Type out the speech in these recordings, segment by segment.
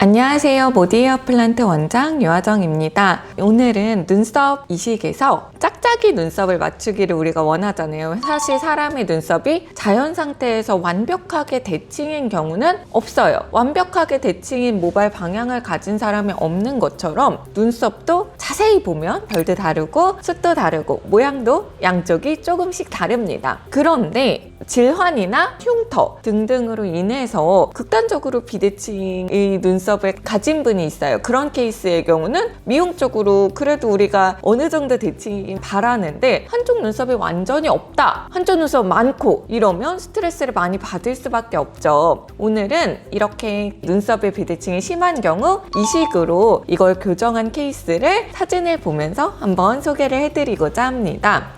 안녕하세요. 모디에어 플란트 원장 유하정입니다. 오늘은 눈썹 이식에서 짝짝이 눈썹을 맞추기를 우리가 원하잖아요. 사실 사람의 눈썹이 자연 상태에서 완벽하게 대칭인 경우는 없어요. 완벽하게 대칭인 모발 방향을 가진 사람이 없는 것처럼 눈썹도 자세히 보면 별도 다르고 숱도 다르고 모양도 양쪽이 조금씩 다릅니다. 그런데 질환이나 흉터 등등으로 인해서 극단적으로 비대칭의 눈썹을 가진 분이 있어요. 그런 케이스의 경우는 미용적으로 그래도 우리가 어느 정도 대칭이긴 바라는데 한쪽 눈썹이 완전히 없다, 한쪽 눈썹 많고 이러면 스트레스를 많이 받을 수밖에 없죠. 오늘은 이렇게 눈썹의 비대칭이 심한 경우 이식으로 이걸 교정한 케이스를 사진을 보면서 한번 소개를 해드리고자 합니다.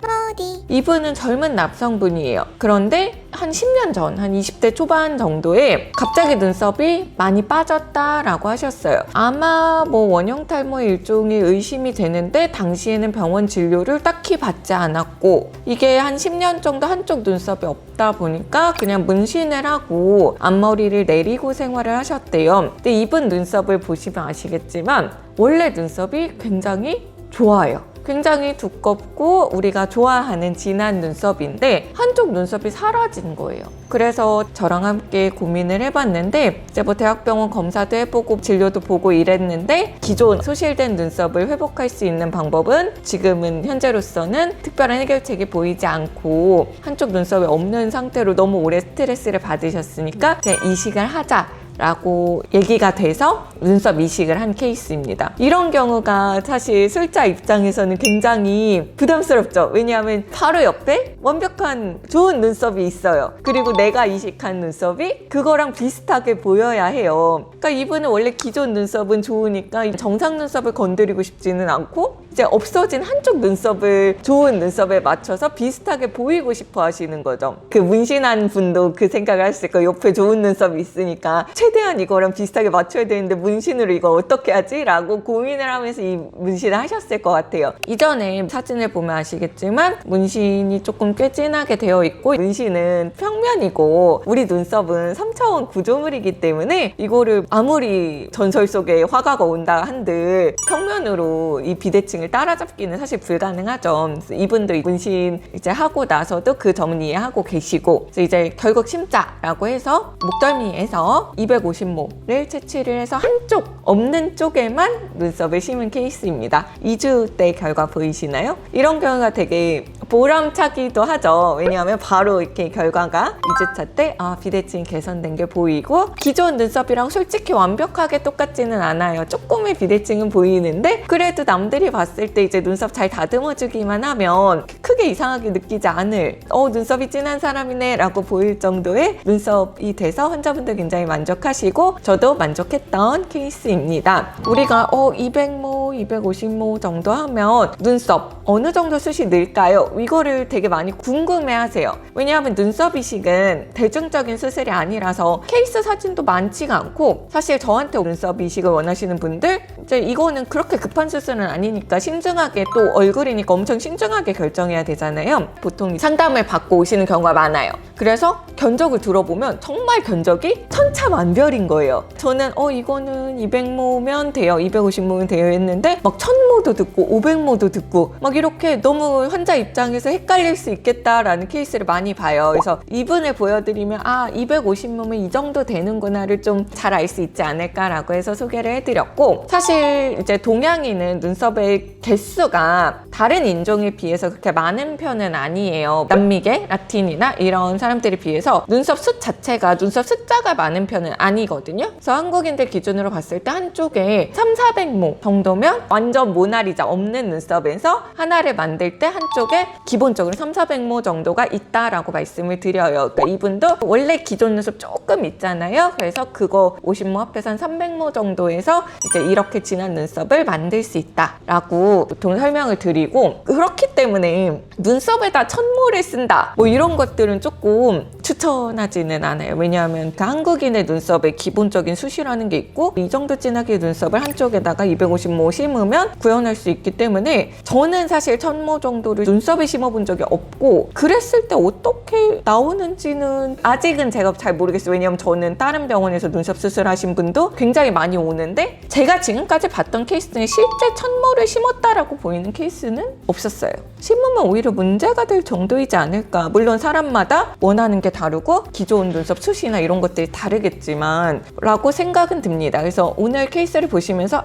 이분은 젊은 남성분이에요. 그런데 한 10년 전, 한 20대 초반 정도에 갑자기 눈썹이 많이 빠졌다라고 하셨어요. 아마 원형 탈모의 일종의 의심이 되는데 당시에는 병원 진료를 딱히 받지 않았고 이게 한 10년 정도 한쪽 눈썹이 없다 보니까 그냥 문신을 하고 앞머리를 내리고 생활을 하셨대요. 근데 이분 눈썹을 보시면 아시겠지만 원래 눈썹이 굉장히 좋아요. 굉장히 두껍고 우리가 좋아하는 진한 눈썹인데 한쪽 눈썹이 사라진 거예요. 그래서 저랑 함께 고민을 해봤는데 이제 대학병원 검사도 해보고 진료도 보고 이랬는데 기존 소실된 눈썹을 회복할 수 있는 방법은 지금은 현재로서는 특별한 해결책이 보이지 않고 한쪽 눈썹이 없는 상태로 너무 오래 스트레스를 받으셨으니까 그냥 이식을 하자 라고 얘기가 돼서 눈썹 이식을 한 케이스입니다. 이런 경우가 사실 술자 입장에서는 굉장히 부담스럽죠. 왜냐하면 바로 옆에 완벽한 좋은 눈썹이 있어요. 그리고 내가 이식한 눈썹이 그거랑 비슷하게 보여야 해요. 그러니까 이분은 원래 기존 눈썹은 좋으니까 정상 눈썹을 건드리고 싶지는 않고 이제 없어진 한쪽 눈썹을 좋은 눈썹에 맞춰서 비슷하게 보이고 싶어 하시는 거죠. 그 문신한 분도 그 생각을 하실 거예요. 옆에 좋은 눈썹이 있으니까 최대한 이거랑 비슷하게 맞춰야 되는데 문신으로 이거 어떻게 하지? 라고 고민을 하면서 이 문신을 하셨을 것 같아요. 이전에 사진을 보면 아시겠지만 문신이 조금 꽤 진하게 되어 있고 문신은 평면이고 우리 눈썹은 3차원 구조물이기 때문에 이거를 아무리 전설 속에 화가가 온다 한들 평면으로 이 비대칭을 따라잡기는 사실 불가능하죠. 그래서 이분도 문신 이제 하고 나서도 그 점은 이해하고 계시고 그래서 이제 결국 심자라고 해서 목덜미에서 250모를 채취를 해서 한쪽 없는 쪽에만 눈썹을 심은 케이스입니다. 2주 때 결과 보이시나요? 이런 경우가 되게 보람차기도 하죠. 왜냐하면 바로 이렇게 결과가 2주차 때 비대칭이 개선된 게 보이고 기존 눈썹이랑 솔직히 완벽하게 똑같지는 않아요. 조금의 비대칭은 보이는데 그래도 남들이 봤을 때 이제 눈썹 잘 다듬어주기만 하면 크게 이상하게 느끼지 않을 눈썹이 진한 사람이네 라고 보일 정도의 눈썹이 돼서 환자분들 굉장히 만족하시고 저도 만족했던 케이스입니다. 우리가 200모, 250모 정도 하면 눈썹 어느 정도 숱이 늘까요? 이거를 되게 많이 궁금해 하세요. 왜냐하면 눈썹 이식은 대중적인 수술이 아니라서 케이스 사진도 많지가 않고 사실 저한테 눈썹 이식을 원하시는 분들 이제 이거는 그렇게 급한 수술은 아니니까 신중하게 또 얼굴이니까 엄청 신중하게 결정해야 되잖아요. 보통 상담을 받고 오시는 경우가 많아요. 그래서 견적을 들어보면 정말 견적이 천차만별인 거예요. 저는 이거는 200모면 돼요, 250모면 돼요 했는데 막 1000모도 듣고 500모도 듣고 막 이렇게 너무 환자 입장에서 헷갈릴 수 있겠다라는 케이스를 많이 봐요. 그래서 이분을 보여드리면 250모면 이 정도 되는구나를 좀 잘 알 수 있지 않을까라고 해서 소개를 해드렸고 사실 이제 동양인은 눈썹의 개수가 다른 인종에 비해서 그렇게 많은 편은 아니에요. 남미계, 라틴이나 이런 사람들에 비해서 눈썹 숱 자체가 눈썹 숫자가 많은 편은 아니거든요. 그래서 한국인들 기준으로 봤을 때 한쪽에 300~400모 정도면 완전 모나리자 없는 눈썹에서 하나를 만들 때 한쪽에 기본적으로 300~400모 정도가 있다라고 말씀을 드려요. 그러니까 이분도 원래 기존 눈썹 조금 있잖아요. 그래서 그거 50모 합해서 한 300모 정도에서 이제 이렇게 진한 눈썹을 만들 수 있다라고 보통 설명을 드리고 그렇기 때문에 눈썹에다 천모를 쓴다 이런 것들은 조금 추천하지는 않아요. 왜냐하면 그 한국인의 눈썹의 기본적인 숱이라는 게 있고 이 정도 진하게 눈썹을 한쪽에다가 250모 심으면 구현할 수 있기 때문에 저는 사실 1000모 정도를 눈썹에 심어본 적이 없고 그랬을 때 어떻게 나오는지는 아직은 제가 잘 모르겠어요. 왜냐하면 저는 다른 병원에서 눈썹 수술하신 분도 굉장히 많이 오는데 제가 지금까지 봤던 케이스 중에 실제 1000모를 심었다라고 보이는 케이스는 없었어요. 심으면 오히려 문제가 될 정도이지 않을까. 물론 사람마다 원하는 게 다르고 기존 눈썹 숱이나 이런 것들이 다르겠지만 라고 생각은 듭니다. 그래서 오늘 케이스를 보시면서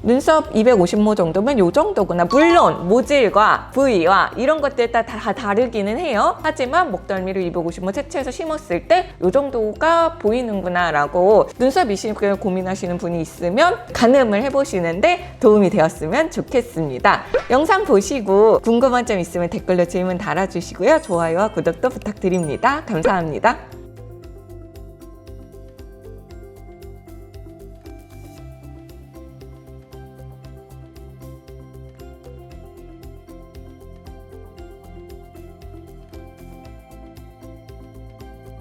눈썹 250모 정도면 요 정도구나. 물론 모질과 부위와 이런 것들 다 다르기는 해요. 하지만 목덜미를 250모 채취해서 심었을 때 요 정도가 보이는구나 라고 눈썹 이식을 고민하시는 분이 있으면 가늠을 해보시는데 도움이 되었으면 좋겠습니다. 영상 보시고 궁금한 점 있으면 댓글로 질문 달아주시고요. 좋아요와 구독도 부탁드립니다. 감사합니다.